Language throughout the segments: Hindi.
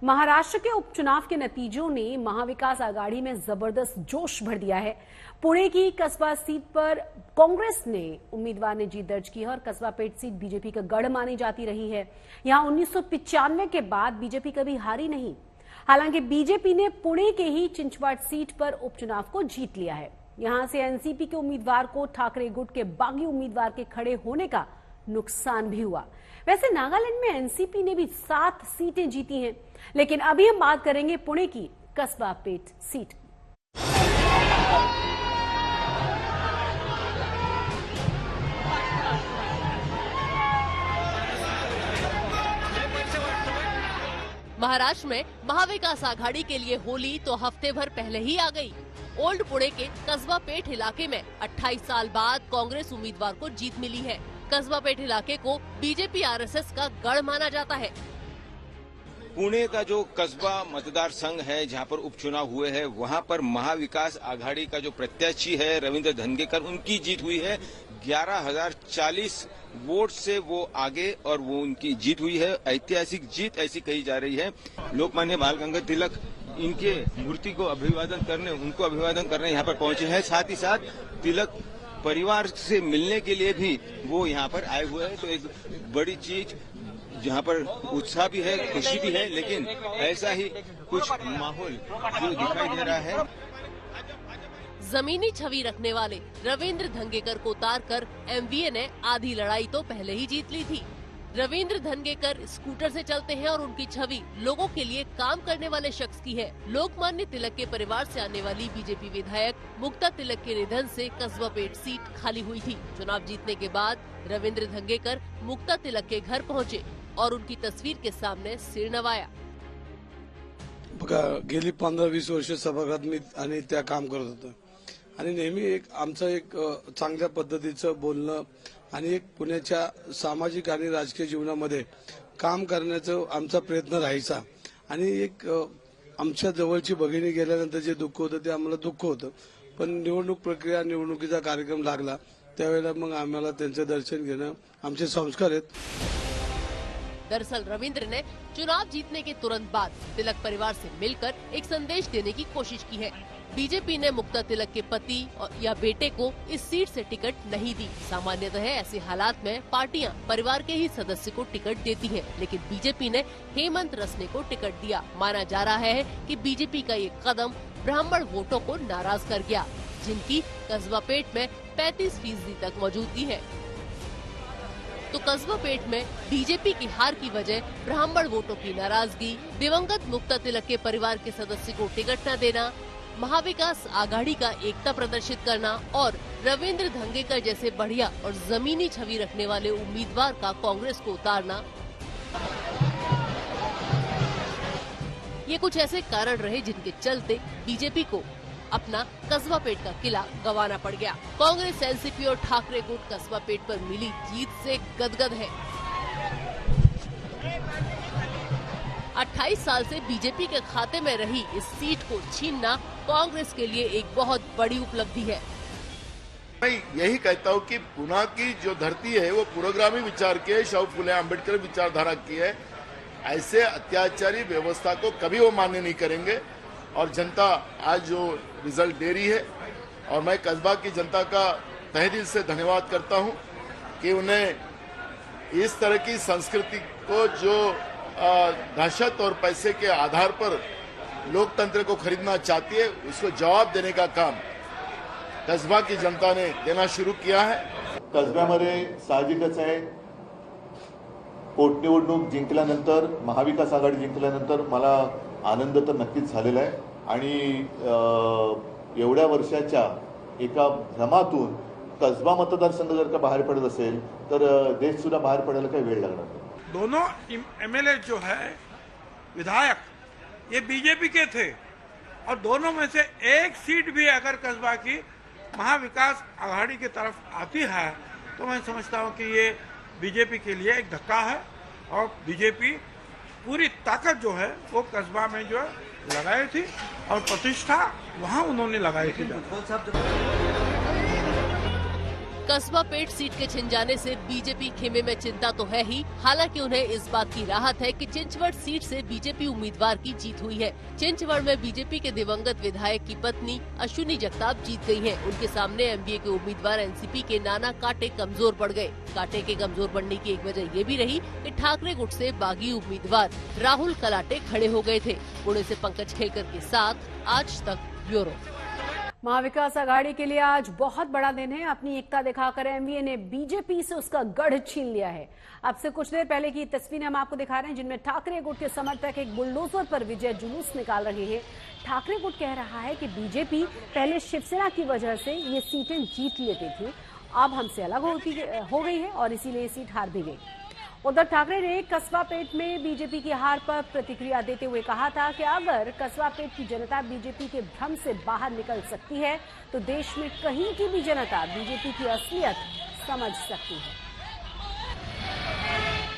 महाराष्ट्र के उपचुनाव के नतीजों ने महाविकास आघाड़ी में जबरदस्त जोश भर दिया है। पुणे की कस्बा सीट पर कांग्रेस ने उम्मीदवार ने जीत दर्ज की है और कस्बा पेट सीट बीजेपी का गढ़ मानी जाती रही है। यहां 1995 के बाद बीजेपी कभी हारी नहीं। हालांकि बीजेपी ने पुणे के ही चिंचवाड़ सीट पर उपचुनाव को जीत लिया है। यहां से एनसीपी के उम्मीदवार को ठाकरे गुट के बागी उम्मीदवार के खड़े होने का नुकसान भी हुआ। वैसे नागालैंड में एनसीपी ने भी 7 सीटें जीती हैं, लेकिन अभी हम बात करेंगे पुणे की कस्बा पेट सीट। महाराष्ट्र में महाविकास आघाड़ी के लिए होली तो हफ्ते भर पहले ही आ गई। ओल्ड पुणे के कस्बा पेट इलाके में 28 साल बाद कांग्रेस उम्मीदवार को जीत मिली है। कस्बा पेट इलाके को बीजेपी आरएसएस का गढ़ माना जाता है। पुणे का जो कस्बा मतदार संघ है जहां पर उपचुनाव हुए हैं, वहां पर महाविकास आघाड़ी का जो प्रत्याशी है रविंद्र धंगेकर, उनकी जीत हुई है। 11,040 वोट से वो आगे और वो उनकी जीत हुई है। ऐतिहासिक जीत ऐसी कही जा रही है। लोकमान्य बाल गंगाधर तिलक इनके मूर्ति को उनको अभिवादन करने यहाँ पर पहुंचे हैं। साथ ही साथ तिलक परिवार से मिलने के लिए भी वो यहाँ पर आए हुए हैं। तो एक बड़ी चीज जहाँ पर उत्साह भी है, खुशी भी है, लेकिन ऐसा ही कुछ माहौल जो दिखाई दे रहा है। जमीनी छवि रखने वाले रविंद्र धंगेकर को उतारकर एमवीए ने आधी लड़ाई तो पहले ही जीत ली थी। रविंद्र धंगेकर स्कूटर से चलते हैं और उनकी छवि लोगों के लिए काम करने वाले शख्स की है। लोकमान्य तिलक के परिवार से आने वाली बीजेपी विधायक मुक्ता तिलक के निधन से कस्बा पेट सीट खाली हुई थी। चुनाव जीतने के बाद रविंद्र धंगेकर मुक्ता तिलक के घर पहुंचे और उनकी तस्वीर के सामने सिर नवाया। गेली 15-20 वर्ष सभागृहात मी आणि त्या काम करत होतो आणि नेहमी आमचं एक चांगल्या पद्धतीचं बोलणं आणि एक पुण्याच्या सामाजिक आणि राजकीय जीवनामध्ये काम करण्याचा आमचा प्रयत्न राहायचा आणि एक आमच्या जवळची भगिनी गेल्यानंतर जे दुःख होतं ते आम्हाला दुःख होतं। पण निवडणूक प्रक्रिया, निवडणुकीचा कार्यक्रम लागला त्यावेळेला मग आम्हाला त्यांचं दर्शन घेणं आमचे संस्कार आहेत। दरअसल रविंद्र ने चुनाव जीतने के तुरंत बाद तिलक परिवार से मिलकर एक संदेश देने की कोशिश की है। बीजेपी ने मुक्ता तिलक के पति या बेटे को इस सीट से टिकट नहीं दी। सामान्यतः ऐसे हालात में पार्टियां परिवार के ही सदस्य को टिकट देती हैं, लेकिन बीजेपी ने हेमंत रसने को टिकट दिया। माना जा रहा है कि बीजेपी का ये कदम ब्राह्मण वोटों को नाराज कर गया, जिनकी कस्बा पेट में 35% तक मौजूदगी है। तो कस्बा पेट में बीजेपी की हार की वजह ब्राह्मण वोटों की नाराजगी, दिवंगत मुक्ता तिलक के परिवार के सदस्य को टिकट न देना, महाविकास आघाड़ी का एकता प्रदर्शित करना और रविंद्र धंगेकर जैसे बढ़िया और जमीनी छवि रखने वाले उम्मीदवार का कांग्रेस को उतारना, ये कुछ ऐसे कारण रहे जिनके चलते बीजेपी को अपना कस्बा पेट का किला गंवाना पड़ गया। कांग्रेस, एनसीपी और ठाकरे गुट कस्बा पेट पर मिली जीत से गदगद है। 28 साल से बीजेपी के खाते में रही इस सीट को छीनना कांग्रेस के लिए एक बहुत बड़ी उपलब्धि है। मैं यही कहता हूँ कि पुणे की जो धरती है वो पुरोगामी विचार की है, शाहू फुले अम्बेडकर विचारधारा की है। ऐसे अत्याचारी व्यवस्था को कभी वो मान्य नहीं करेंगे और जनता आज जो रिजल्ट दे रही है, और मैं कस्बा की जनता का तहे दिल से धन्यवाद करता हूं कि उन्हें इस तरह की संस्कृति को जो दहशत और पैसे के आधार पर लोकतंत्र को खरीदना चाहती है, उसको जवाब देने का काम कस्बा की जनता ने देना शुरू किया है। कसब्यामध्ये साहजिकच आहे, पोटनिवडणूक जिंकल्यानंतर, महाविकास आघाडी जिंकल्यानंतर मला आनंद तर नक्कीच झालेला आहे आणि एवढ्या वर्षाच्या एका भ्रमातून कसबा मतदारसंघ जर का बाहेर पडत असेल तर देश सुद्धा बाहेर पडायला काही वेळ लागणार नाही। दोनों एमएलए जो है विधायक, ये बीजेपी के थे और दोनों में से एक सीट भी अगर कस्बा की महाविकास आघाड़ी की तरफ आती है तो मैं समझता हूं कि ये बीजेपी के लिए एक धक्का है और बीजेपी पूरी ताकत जो है वो कस्बा में जो लगाई थी और प्रतिष्ठा वहां उन्होंने लगाई थी। कस्बा पेट सीट के छिन जाने से बीजेपी खेमे में चिंता तो है ही, हालांकि उन्हें इस बात की राहत है कि चिंचवड़ सीट से बीजेपी उम्मीदवार की जीत हुई है। चिंचवड़ में बीजेपी के दिवंगत विधायक की पत्नी अश्विनी जगताप जीत गई हैं। उनके सामने एमबीए के उम्मीदवार एनसीपी के नाना काटे कमजोर पड़ गए। काटे के कमजोर पड़ने की एक वजह ये भी रही कि ठाकरे गुट से बागी उम्मीदवार राहुल कलाटे खड़े हो गए थे। पुणे से पंकज खेलकर के साथ आज तक ब्यूरो। महाविकास आघाड़ी के लिए आज बहुत बड़ा दिन है। अपनी एकता दिखाकर एमवीए ने बीजेपी से उसका गढ़ छीन लिया है। अब से कुछ देर पहले की तस्वीरें हम आपको दिखा रहे हैं, जिनमें ठाकरे गुट के समर्थक एक बुलडोजर पर विजय जुलूस निकाल रहे हैं। ठाकरे गुट कह रहा है कि बीजेपी पहले शिवसेना की वजह से ये सीटें जीत लेती थी, अब हमसे अलग हो गई है और इसीलिए ये सीट हार भी गई। उद्धव ठाकरे ने कस्बा पेट में बीजेपी की हार पर प्रतिक्रिया देते हुए कहा था कि अगर कस्बा पेट की जनता बीजेपी के भ्रम से बाहर निकल सकती है तो देश में कहीं की भी जनता बीजेपी की असलियत समझ सकती है।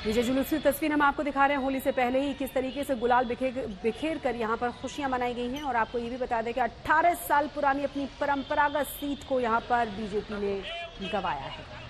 विजय जुलूस की तस्वीर हम आपको दिखा रहे हैं। होली से पहले ही किस तरीके से गुलाल बिखेर कर यहाँ पर खुशियां मनाई गई हैं। और आपको ये भी बता दें कि 18 साल पुरानी अपनी परंपरागत सीट को यहाँ पर बीजेपी ने गंवाया है।